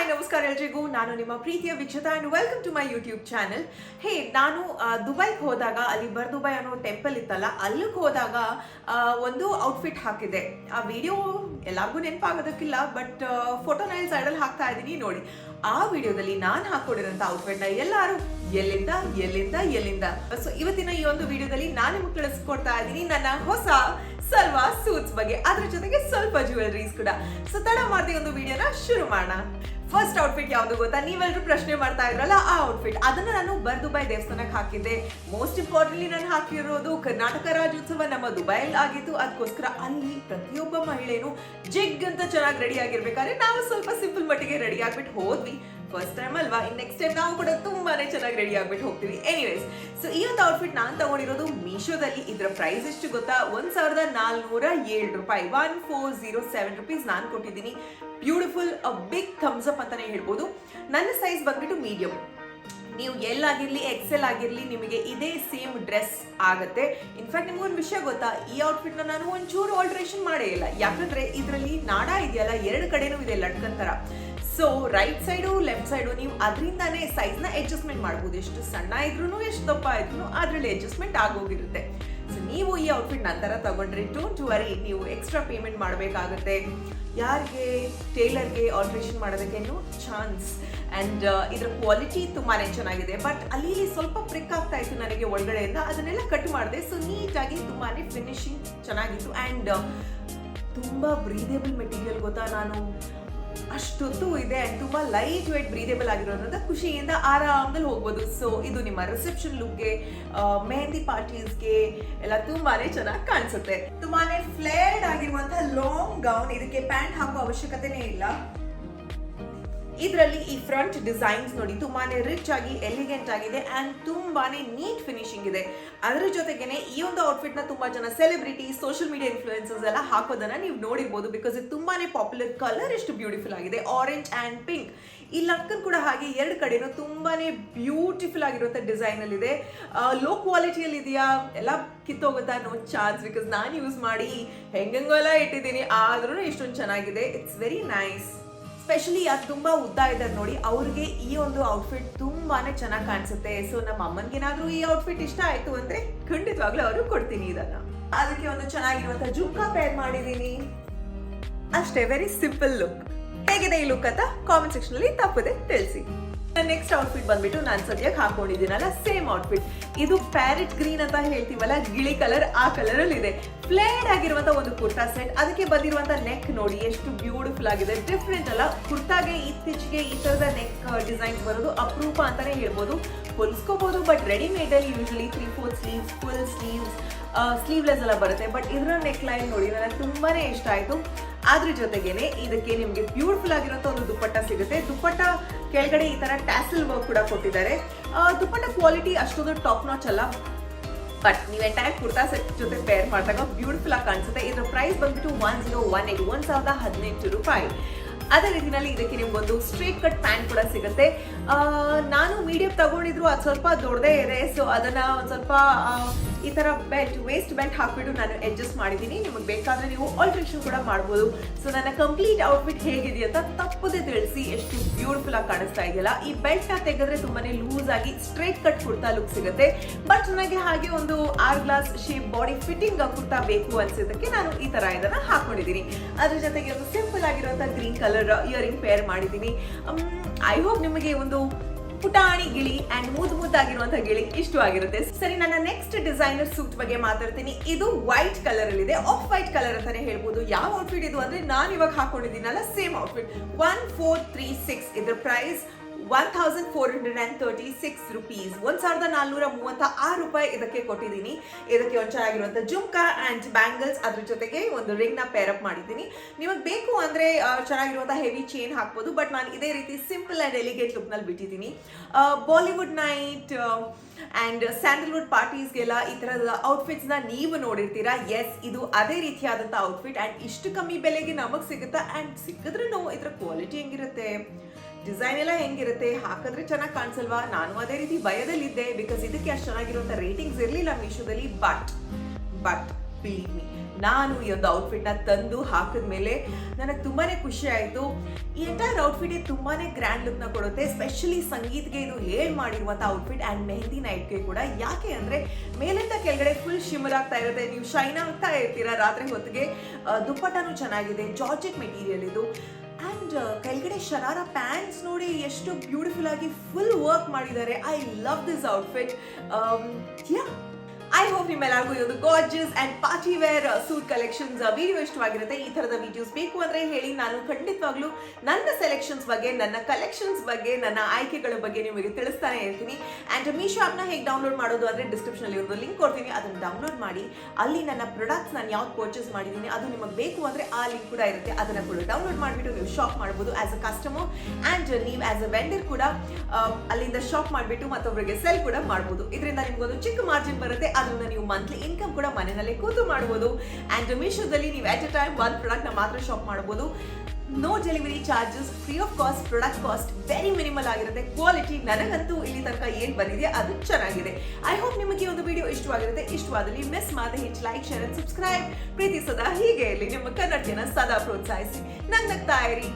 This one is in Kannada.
ಹಾಯ್ ನಮಸ್ಕಾರ ಎಲ್ರಿಗೂ. ನಾನು ನಿಮ್ಮ ಪ್ರೀತಿಯ ವೀಕ್ಷಕ and welcome to my YouTube channel. Hey, ನಾನು ದುಬೈಗೆ ಹೋದಾಗ ಅಲ್ಲಿ ದುಬೈ ಅನ್ನೋ ಟೆಂಪಲ್ ಇತ್ತಲ್ಲ, ಅಲ್ಲಿಗೆ ಹೋದಾಗ ಒಂದು ಔಟ್ಫಿಟ್ ಹಾಕಿದೆ. ಆ ವಿಡಿಯೋ ಎಲ್ಲರಿಗೂ ನೆನಪಾಗೋದಕ್ಕಿಲ್ಲ, ಬಟ್ ಫೋಟೋನ ಇಲ್ಲಿ ಸೈಡಲ್ಲಿ ಹಾಕ್ತಾ ಇದ್ದೀನಿ ನೋಡಿ. ಆ ವಿಡಿಯೋದಲ್ಲಿ ನಾನು ಹಾಕೊಂಡಿರೋಂಥ ಔಟ್ಫಿಟ್ನ ಎಲ್ಲರೂ ಎಲ್ಲಿಂದ ಸೊ ಇವತ್ತಿನ ಈ ಒಂದು ವಿಡಿಯೋದಲ್ಲಿ ನಾನು ನಿಮ್ಗೆ ತಿಳಿಸ್ಕೊಡ್ತಾ ಇದ್ದೀನಿ ನನ್ನ ಹೊಸ ಸಲ್ವಾ ಸೂಟ್ಸ್ ಬಗ್ಗೆ, ಅದ್ರ ಜೊತೆಗೆ ಸ್ವಲ್ಪ ಜ್ಯುವೆಲರೀಸ್ ಕೂಡ. ಸೊ ತಡ ಮಾಡದೆ ಒಂದು ವಿಡಿಯೋನ ಶುರು ಮಾಡೋಣ. ಫಸ್ಟ್ ಔಟ್ಫಿಟ್ ಯಾವ್ದು ಗೊತ್ತಾ? ನೀವೆಲ್ಲರೂ ಪ್ರಶ್ನೆ ಮಾಡ್ತಾ ಇದ್ರಲ್ಲ, ಆ ಔಟ್ಫಿಟ್ ಅದನ್ನ ನಾನು ದುಬೈ ದೇವಸ್ಥಾನಕ್ಕೆ ಹಾಕಿದ್ದೆ. ಮೋಸ್ಟ್ ಇಂಪಾರ್ಟೆಂಟ್ಲಿ ನಾನು ಹಾಕಿರೋದು ಕರ್ನಾಟಕ ರಾಜ್ಯೋತ್ಸವ ನಮ್ಮ ದುಬೈಲ್ ಆಗಿತ್ತು. ಅದಕ್ಕೋಸ್ಕರ ಅಲ್ಲಿ ಪ್ರತಿಯೊಬ್ಬ ಮಹಿಳೆನೂ ಜಿಗ್ ಅಂತ ಚೆನ್ನಾಗಿ ರೆಡಿ ಆಗಿರ್ಬೇಕಾದ್ರೆ ನಾವು ಸ್ವಲ್ಪ ಸಿಂಪಲ್ ಮಟ್ಟಿಗೆ ರೆಡಿ ಆಗ್ಬಿಟ್ಟು ಹೋದ್ವಿ. ಫಸ್ಟ್ ಟೈಮ್ ಅಲ್ವಾ, ಇನ್ ನೆಕ್ಸ್ಟ್ ಟೈಮ್ ನಾವು ಕೂಡ ತುಂಬಾನೇ ಚೆನ್ನಾಗಿ ರೆಡಿ ಆಗ್ಬಿಟ್ಟು ಹೋಗ್ತೀವಿ. ಎನಿವೇಸ್, ಸೊ ಈ ಒಂದು ಔಟ್ಫಿಟ್ ನಾನು ತಗೊಂಡಿರೋದು ಮೀಶೋದಲ್ಲಿ. ಇದರ ಪ್ರೈಸ್ ಎಷ್ಟು ಗೊತ್ತಾ? 1407 ರೂಪಾಯಿ, 1407 ರುಪೀಸ್ ನಾನು ಕೊಟ್ಟಿದ್ದೀನಿ. ಬ್ಯೂಟಿಫುಲ್, ಬಿಗ್ ಥಮ್ಸ್ ಅಪ್ ಅಂತಾನೆ ಹೇಳ್ಬೋದು. ನನ್ನ ಸೈಜ್ ಬಂದ್ಬಿಟ್ಟು ಮೀಡಿಯಂ. ನೀವು ಎಲ್ಲಾಗಿರ್ಲಿ, ಎಕ್ಸೆಲ್ ಆಗಿರ್ಲಿ, ನಿಮಗೆ ಇದೇ ಸೇಮ್ ಡ್ರೆಸ್ ಆಗುತ್ತೆ. ಇನ್ಫ್ಯಾಕ್ಟ್ ನಿಮ್ಗೊಂದು ವಿಷಯ ಗೊತ್ತಾ? ಈ ಔಟ್ಫಿಟ್ನ ನಾನು ಒಂಚೂರು ಆಲ್ಟ್ರೇಷನ್ ಮಾಡೇ ಇಲ್ಲ. ಯಾಕಂದ್ರೆ ಇದರಲ್ಲಿ ನಾಡ ಇದೆಯಲ್ಲ, ಎರಡು ಕಡೆನೂ ಇದೆ ಲಟ್ಕನ್ ತರ. So right side left side ನೀವು ಅದರಿಂದಾನೇ ಸೈಜ್ನ ಅಡ್ಜಸ್ಟ್ಮೆಂಟ್ ಮಾಡ್ಬೋದು. ಎಷ್ಟು ಸಣ್ಣ ಇದ್ರೂ ಎಷ್ಟು ದಪ್ಪ ಇದ್ರೂ ಅದರಲ್ಲಿ ಅಡ್ಜಸ್ಟ್ಮೆಂಟ್ ಆಗೋಗಿರುತ್ತೆ. ಸೊ ನೀವು ಈ ಔಟ್ಫಿಟ್ ನಂತರ ತಗೊಂಡ್ರೆ ಡೋಂಟ್ ವರಿ, ನೀವು ಎಕ್ಸ್ಟ್ರಾ ಪೇಮೆಂಟ್ ಮಾಡಬೇಕಾಗುತ್ತೆ. ಯಾರಿಗೆ ಟೇಲರ್ಗೆ ಆಲ್ಟ್ರೇಷನ್ ಮಾಡೋದಕ್ಕೆ ಚಾನ್ಸ್. ಆ್ಯಂಡ್ ಇದರ ಕ್ವಾಲಿಟಿ ತುಂಬಾ ಚೆನ್ನಾಗಿದೆ. ಬಟ್ ಅಲ್ಲಿ ಸ್ವಲ್ಪ ಪ್ರಿಕ್ ಆಗ್ತಾ ಇತ್ತು ನನಗೆ ಒಳಗಡೆಯಿಂದ, ಅದನ್ನೆಲ್ಲ ಕಟ್ ಮಾಡಿದೆ. ಸೊ ನೀಟಾಗಿ ತುಂಬಾ ಫಿನಿಶಿಂಗ್ ಚೆನ್ನಾಗಿತ್ತು. ಆ್ಯಂಡ್ ತುಂಬ ಬ್ರೀದೇಬಲ್ ಮೆಟೀರಿಯಲ್ ಗೊತ್ತಾ? ನಾನು ಅಷ್ಟೊತ್ತು ಇದೆ ಆ್ಯಂಡ್ ತುಂಬ ಲೈಟ್ ವೇಟ್ ಬ್ರೀದೇಬಲ್ ಆಗಿರೋದ್ರಿಂದ ಖುಷಿಯಿಂದ ಆರಾಮದಲ್ಲಿ ಹೋಗ್ಬೋದು. ಸೊ ಇದು ನಿಮ್ಮ ರಿಸೆಪ್ಷನ್ ಲುಕ್ಗೆ, ಮೆಹಂದಿ ಪಾರ್ಟೀಸ್ಗೆ ಎಲ್ಲ ತುಂಬಾನೇ ಚೆನ್ನಾಗಿ ಕಾಣಿಸುತ್ತೆ. ತುಂಬಾನೇ ಫ್ಲೇರ್ಡ್ ಆಗಿರುವಂತಹ ಲಾಂಗ್ ಗೌನ್. ಇದಕ್ಕೆ ಪ್ಯಾಂಟ್ ಹಾಕೋ ಅವಶ್ಯಕತೆನೇ ಇಲ್ಲ. ಇದರಲ್ಲಿ ಈ ಫ್ರಂಟ್ ಡಿಸೈನ್ಸ್ ನೋಡಿ ತುಂಬಾನೇ ರಿಚ್ ಆಗಿ ಎಲಿಗೆಂಟ್ ಆಗಿದೆ ಆ್ಯಂಡ್ ತುಂಬಾನೇ ನೀಟ್ ಫಿನಿಶಿಂಗ್ ಇದೆ. ಅದರ ಜೊತೆಗೇನೆ ಈ ಒಂದು ಔಟ್ಫಿಟ್ನ ತುಂಬಾ ಜನ ಸೆಲೆಬ್ರಿಟಿ, ಸೋಷಿಯಲ್ ಮೀಡಿಯಾ ಇನ್ಫ್ಲೂಯೆನ್ಸರ್ಸ್ ಎಲ್ಲ ಹಾಕೋದನ್ನ ನೀವು ನೋಡಿರ್ಬೋದು. ಬಿಕಾಸ್ ಇದು ತುಂಬಾನೇ ಪಾಪ್ಯುಲರ್. ಕಲರ್ ಎಷ್ಟು ಬ್ಯೂಟಿಫುಲ್ ಆಗಿದೆ, ಆರೆಂಜ್ ಆ್ಯಂಡ್ ಪಿಂಕ್. ಈ ಲಟ್ಕನ್ ಕೂಡ ಹಾಗೆ ಎರಡು ಕಡೆನೂ ತುಂಬಾನೇ ಬ್ಯೂಟಿಫುಲ್ ಆಗಿರುವಂಥ ಡಿಸೈನ್ ಅಲ್ಲಿ ಇದೆ. ಲೋ ಕ್ವಾಲಿಟಿಯಲ್ಲಿ ಇದೆಯಾ, ಎಲ್ಲ ಕಿತ್ತೋಗುತ್ತಾ? No chance. ಬಿಕಾಸ್ ನಾನು ಯೂಸ್ ಮಾಡಿ ಹೆಂಗೆಲ್ಲ ಇಟ್ಟಿದ್ದೀನಿ, ಆದ್ರೂ ಇಷ್ಟೊಂದು ಚೆನ್ನಾಗಿದೆ. It's very nice. ಸ್ಪೆಷಲಿ ಅದು ತುಂಬ ಉದ್ದ ಇದ್ದಾರೆ ನೋಡಿ, ಅವ್ರಿಗೆ ಈ ಒಂದು ಔಟ್ಫಿಟ್ ತುಂಬಾನೇ ಚೆನ್ನಾಗಿ ಕಾಣಿಸುತ್ತೆ. ಸೊ ನಮ್ಮ ಅಮ್ಮನಿಗೇನಾದ್ರೂ ಈ ಔಟ್ಫಿಟ್ ಇಷ್ಟ ಆಯ್ತು ಅಂದ್ರೆ ಖಂಡಿತವಾಗ್ಲೂ ಅವರು ಕೊಡ್ತೀನಿ ಇದನ್ನ. ಅದಕ್ಕೆ ಒಂದು ಚೆನ್ನಾಗಿರುವಂತ ಜುಮ್ಕಾ ಪೇರ್ ಮಾಡಿದೀನಿ. ಅಷ್ಟೇ, ವೆರಿ ಸಿಂಪಲ್ ಲುಕ್. ಹೇಗಿದೆ ಈ ಲುಕ್ ಅಂತ ಕಾಮೆಂಟ್ ಸೆಕ್ಷನ್ ಅಲ್ಲಿ ತಪ್ಪದೆ ತಿಳಿಸಿ. ನೆಕ್ಸ್ಟ್ ಔಟ್ಫಿಟ್ ಬಂದ್ಬಿಟ್ಟು ನಾನು ಸದ್ಯಕ್ಕೆ ಹಾಕೊಂಡಿದ್ದೀನಲ್ಲ, ಸೇಮ್ ಔಟ್ಫಿಟ್. ಇದು ಪ್ಯಾರೆಟ್ ಗ್ರೀನ್ ಅಂತ ಹೇಳ್ತೀವಲ್ಲ, ಗಿಳಿ ಕಲರ್, ಆ ಕಲರ್ ಅಲ್ಲಿ ಇದೆ. ಫ್ಲೇಡ್ ಆಗಿರುವಂತ ಒಂದು ಕುರ್ತಾ ಸೆಟ್. ಅದಕ್ಕೆ ಬಂದಿರುವಂತ ನೆಕ್ ನೋಡಿ ಎಷ್ಟು ಬ್ಯೂಟಿಫುಲ್ ಆಗಿದೆ. ಡಿಫ್ರೆಂಟ್ ಅಲ್ಲ, ಕುರ್ತಾಗೆ ಇತ್ತೀಚೆಗೆ ಈ ತರದ ನೆಕ್ ಡಿಸೈನ್ಸ್ ಬರೋದು ಅಪರೂಪ ಅಂತಾನೆ ಹೇಳ್ಬೋದು. ಹೊಲಿಸ್ಕೋಬಹುದು, ಬಟ್ ರೆಡಿಮೇಡ್ ಅಲ್ಲಿ usually 3/4 sleeves, full sleeves, sleeveless ಎಲ್ಲ ಬರುತ್ತೆ. ಬಟ್ ಇದರ ನೆಕ್ ಲೈನ್ ನೋಡಿ ನನಗೆ ತುಂಬಾನೇ ಇಷ್ಟ ಆಯ್ತು. ಅದ್ರ ಜೊತೆಗೇನೆ ಇದಕ್ಕೆ ನಿಮ್ಗೆ ಬ್ಯೂಟಿಫುಲ್ ಆಗಿರುವಂತ ಒಂದು ದುಪ್ಪಟ್ಟ ಸಿಗುತ್ತೆ. ದುಪ್ಪಟ್ಟ ಕೆಳಗಡೆ ಈ ತರ ಟ್ಯಾಸಲ್ ವರ್ಕ್ ಕೂಡ ಕೊಟ್ಟಿದ್ದಾರೆ. ದುಪ್ಪಟ್ಟ ಕ್ವಾಲಿಟಿ ಅಷ್ಟೊಂದು ಟಾಪ್ ನಾಚ್ ಅಲ್ಲ, ಬಟ್ ನೀವು ಎಂಟೈರ್ ಕುರ್ತಾ ಸೆಟ್ ಜೊತೆ ಪೇರ್ ಮಾಡಿದಾಗ ಬ್ಯೂಟಿಫುಲ್ ಆಗಿ ಕಾಣಿಸುತ್ತೆ. ಇದರ ಪ್ರೈಸ್ ಬಂದ್ಬಿಟ್ಟು 1018 ರೂಪಾಯಿ. ಅದೇ ರೀತಿನಲ್ಲಿ ಇದಕ್ಕೆ ನಿಮ್ಗೊಂದು ಸ್ಟ್ರೇಟ್ ಕಟ್ ಪ್ಯಾಂಟ್ ಕೂಡ ಸಿಗುತ್ತೆ. ನಾನು ಮೀಡಿಯಂ ತಗೊಂಡಿದ್ರು, ಅದು ಸ್ವಲ್ಪ ದೊಡ್ಡದೇ ಇದೆ. ಸೊ ಅದನ್ನ ಒಂದು ಸ್ವಲ್ಪ ಈ ತರ ವೇಸ್ಟ್ ಬೆಲ್ಟ್ ಹಾಕ್ಬಿಟ್ಟು ನಾನು ಅಡ್ಜಸ್ಟ್ ಮಾಡಿದ್ದೀನಿ. ನಿಮಗೆ ಬೇಕಾದ್ರೆ ನೀವು ಆಲ್ಟ್ರೇಷನ್ ಕೂಡ ಮಾಡ್ಬೋದು. ಸೊ ನನ್ನ ಕಂಪ್ಲೀಟ್ ಔಟ್ಫಿಟ್ ಹೇಗಿದೆ ಅಂತ ತಪ್ಪದೆ ತಿಳಿಸಿ. ಎಷ್ಟು ಬ್ಯೂಟಿಫುಲ್ ಆಗಿ ಕಾಣಿಸ್ತಾ ಇದೆಯಲ್ಲ. ಈ ಬೆಲ್ಟ್ ನ ತೆಗೆದ್ರೆ ತುಂಬಾನೇ ಲೂಸ್ ಆಗಿ ಸ್ಟ್ರೇಟ್ ಕಟ್ ಕುರ್ತಾ ಲುಕ್ ಸಿಗುತ್ತೆ. ಬಟ್ ನನಗೆ ಹಾಗೆ ಒಂದು hour glass shape body fitting kurta ಬೇಕು ಅನ್ಸಿದ್ದಕ್ಕೆ ನಾನು ಈ ತರ ಇದನ್ನ ಹಾಕೊಂಡಿದ್ದೀನಿ. ಅದ್ರ ಜೊತೆಗೆ ಒಂದು ಸಿಂಪಲ್ ಆಗಿರುವಂತ ಗ್ರೀನ್ ಕಲರ್ ಇಯರಿಂಗ್ ಪೇರ್ ಮಾಡಿದ್ದೀನಿ. ಐ ಹೋಪ್ ನಿಮಗೆ ಒಂದು ಪುಟಾಣಿ ಗಿಳಿ ಅಂಡ್ ಮುದ್ದಾಗಿರುವಂತಹ ಗಿಳಿ ಇಷ್ಟವಾಗಿರುತ್ತೆ. ಸರಿ, ನನ್ನ ನೆಕ್ಸ್ಟ್ ಡಿಸೈನರ್ ಸೂಟ್ ಬಗ್ಗೆ ಮಾತಾಡ್ತೀನಿ. ಇದು ವೈಟ್ ಕಲರ್ ಅಲ್ಲಿ ಇದೆ, ಆಫ್ ವೈಟ್ ಕಲರ್ ಅಂತಾನೆ ಹೇಳ್ಬೋದು. ಯಾವ ಔಟ್ಫಿಟ್ ಇದು ಅಂದ್ರೆ ನಾನು ಇವಾಗ ಹಾಕೊಂಡಿದ್ದೀನಲ್ಲ, ಸೇಮ್ ಔಟ್ಫಿಟ್. 1436. ಇದ್ರ ಪ್ರೈಸ್ 1436 ರುಪೀಸ್, 1436 ರೂಪಾಯಿ ಇದಕ್ಕೆ ಕೊಟ್ಟಿದ್ದೀನಿ. ಇದಕ್ಕೆ ಒಂದು ಚೆನ್ನಾಗಿರುವಂತ ಜುಮ್ಕಾ ಅಂಡ್ ಬ್ಯಾಂಗಲ್ಸ್, ಅದ್ರ ಜೊತೆಗೆ ಒಂದು ರಿಂಗ್ ನ ಪೇರ್ ಅಪ್ ಮಾಡಿದ್ದೀನಿ. ನಿಮಗೆ ಬೇಕು ಅಂದ್ರೆ ಚೆನ್ನಾಗಿರುವಂತ ಹೆವಿ ಚೈನ್ ಹಾಕ್ಬೋದು, ಬಟ್ ನಾನು ಇದೇ ರೀತಿ ಸಿಂಪಲ್ ಅಂಡ್ ಎಲಿಗೇಟ್ ಲುಕ್ ನಲ್ಲಿ ಬಿಟ್ಟಿದ್ದೀನಿ. ಬಾಲಿವುಡ್ ನೈಟ್ ಅಂಡ್ ಸ್ಯಾಂಡಲ್ವುಡ್ ಪಾರ್ಟೀಸ್ಗೆಲ್ಲ ಈ ತರದ ಔಟ್ಫಿಟ್ಸ್ ನ ನೀವು ನೋಡಿರ್ತೀರಾ. ಎಸ್, ಇದು ಅದೇ ರೀತಿಯಾದಂತ ಔಟ್ಫಿಟ್ ಅಂಡ್ ಇಷ್ಟು ಕಮ್ಮಿ ಬೆಲೆಗೆ ನಮಗ್ ಸಿಗುತ್ತಾ. ಅಂಡ್ ಸಿಕ್ಕಿದ್ರೂ ಇದ್ರ ಕ್ವಾಲಿಟಿ ಹೆಂಗಿರುತ್ತೆ, ಡಿಸೈನ್ ಎಲ್ಲ ಹೆಂಗಿರುತ್ತೆ, ಹಾಕಿದ್ರೆ ಚೆನ್ನಾಗಿ ಕಾಣಿಸಲ್ವಾ? ನಾನು ಅದೇ ರೀತಿ ಭಯದಲ್ಲಿದ್ದೆ. ಬಿಕಾಸ್ ಇದಕ್ಕೆ ಅಷ್ಟು ಚೆನ್ನಾಗಿರುವಂತ ರೇಟಿಂಗ್ಸ್ ಇರಲಿಲ್ಲ ಮೀಶೋದಲ್ಲಿ. ಬಟ್ ಬಿಲೀವ್ ಮೀ, ನಾನು ಈ ಒಂದು ಔಟ್ಫಿಟ್ನ ತಂದು ಹಾಕಿದ್ಮೇಲೆ ನನಗೆ ತುಂಬಾ ಖುಷಿ ಆಯಿತು. ಈ ಎಂಟೈರ್ ಔಟ್ಫಿಟ್ ತುಂಬಾನೇ ಗ್ರ್ಯಾಂಡ್ ಲುಕ್ನ ಕೊಡುತ್ತೆ. ಸ್ಪೆಷಲಿ ಸಂಗೀತ್ಗೆ ಇದು ಹೇಳಿ ಮಾಡಿರುವಂಥ ಔಟ್ಫಿಟ್ ಆ್ಯಂಡ್ ಮೆಹಂದಿ ನೈಟ್ಗೆ ಕೂಡ. ಯಾಕೆ ಅಂದರೆ ಮೇಲಿಂದ ಕೆಳಗಡೆ ಫುಲ್ ಶಿಮರ್ ಆಗ್ತಾ ಇರುತ್ತೆ, ನೀವು ಶೈನ್ ಆಗ್ತಾ ಇರ್ತೀರಾ ರಾತ್ರಿ ಹೊತ್ತಿಗೆ. ದುಪ್ಪಟ್ಟನೂ ಚೆನ್ನಾಗಿದೆ, ಜಾರ್ಜೆಟ್ ಮೆಟೀರಿಯಲ್ ಇದು. ಆ್ಯಂಡ್ ಕೆಳಗಡೆ ಶರಾರ ಪ್ಯಾಂಟ್ಸ್ ನೋಡಿ ಎಷ್ಟು ಬ್ಯೂಟಿಫುಲ್ ಆಗಿ ಫುಲ್ ವರ್ಕ್ ಮಾಡಿದ್ದಾರೆ. I love this outfit. I hope ನಿಮ್ಮೆಲ್ಲರಿಗೂ ಇದೊಂದು gorgeous and party wear suit collections video ಇಷ್ಟವಾಗಿರುತ್ತೆ. ಈ ಥರದ ವಿಡಿಯೋಸ್ ಬೇಕು ಅಂದರೆ ಹೇಳಿ, ನಾನು ಖಂಡಿತವಾಗ್ಲೂ ನನ್ನ ಸೆಲೆಕ್ಷನ್ಸ್ ಬಗ್ಗೆ, ನನ್ನ ಕಲೆಕ್ಷನ್ಸ್ ಬಗ್ಗೆ, ನನ್ನ ಆಯ್ಕೆಗಳ ಬಗ್ಗೆ ನಿಮಗೆ ತಿಳಿಸ್ತಾನೆ ಇರ್ತೀನಿ. ಆ್ಯಂಡ್ ಮೀಶೋ ಆ್ಯಪ್ನ ಹೇಗೆ ಡೌನ್ಲೋಡ್ ಮಾಡೋದು ಅಂದರೆ ಡಿಸ್ಕ್ರಿಪ್ಷನಲ್ಲಿ ಒಂದು ಲಿಂಕ್ ಕೊಡ್ತೀನಿ, ಅದನ್ನು ಡೌನ್ಲೋಡ್ ಮಾಡಿ ಅಲ್ಲಿ ನನ್ನ ಪ್ರಾಡಕ್ಟ್ಸ್ ನಾನು ಯಾವ್ದು ಪರ್ಚೇಸ್ ಮಾಡಿದ್ದೀನಿ ಅದು ನಿಮಗೆ ಬೇಕು ಅಂದರೆ ಆ ಲಿಂಕ್ ಕೂಡ ಇರುತ್ತೆ, ಅದನ್ನು ಕೂಡ ಡೌನ್ಲೋಡ್ ಮಾಡಿಬಿಟ್ಟು ನೀವು ಶಾಪ್ ಮಾಡ್ಬೋದು ಆಸ್ ಅ ಕಸ್ಟಮರ್. ಆ್ಯಂಡ್ ನೀವು ಆಸ್ ಅ ವೆಂಡರ್ ಕೂಡ ಅಲ್ಲಿಂದ ಶಾಪ್ ಮಾಡಿಬಿಟ್ಟು ಮತ್ತೊಬ್ಬರಿಗೆ ಸೆಲ್ ಕೂಡ ಮಾಡ್ಬೋದು. ಇದರಿಂದ ನಿಮ್ಗೊಂದು ಚಿಕ್ಕ ಮಾರ್ಜಿನ್ ಬರುತ್ತೆ, ಅದರಿಂದ ನೀವು ಮಂತ್ಲಿ ಇನ್ಕಮ್ ಕೂಡ ಮನೆಯಲ್ಲೇ ಕೂತು ಮಾಡಬಹುದು. ಆ್ಯಂಡ್ ಮೀಶೋದಲ್ಲಿ ನೀವು ಎಟ್ ಎ ಟೈಮ್ ಒಂದು ಪ್ರಾಡಕ್ಟ್ನ ಮಾತ್ರ ಶಾಪ್ ಮಾಡಬಹುದು. No delivery charges, free of cost, product cost very minimal ಆಗಿರುತ್ತೆ. ಕ್ವಾಲಿಟಿ ನನಗಂತೂ ಇಲ್ಲಿ ತನಕ ಏನು ಬಂದಿದೆ ಅದು ಚೆನ್ನಾಗಿದೆ. ಐ ಹೋಪ್ ನಿಮಗೆ ಒಂದು ವಿಡಿಯೋ ಇಷ್ಟವಾಗಿರುತ್ತೆ. ಇಷ್ಟವಾದಲ್ಲಿ ಮಿಸ್ ಮಾಡದೆ ಹೆಚ್ಚು ಲೈಕ್, ಶೇರ್ ಅಂಡ್ ಸಬ್ಸ್ಕ್ರೈಬ್. ಪ್ರೀತಿ ಸದಾ ಹೀಗೆ ಇರಲಿ. ನಿಮ್ಮ ಕನ್ನಡ ಜನ ಸದಾ ಪ್ರೋತ್ಸಾಹಿಸಿ, ನಗ್ನಗ್ತಾ ಇರಿ.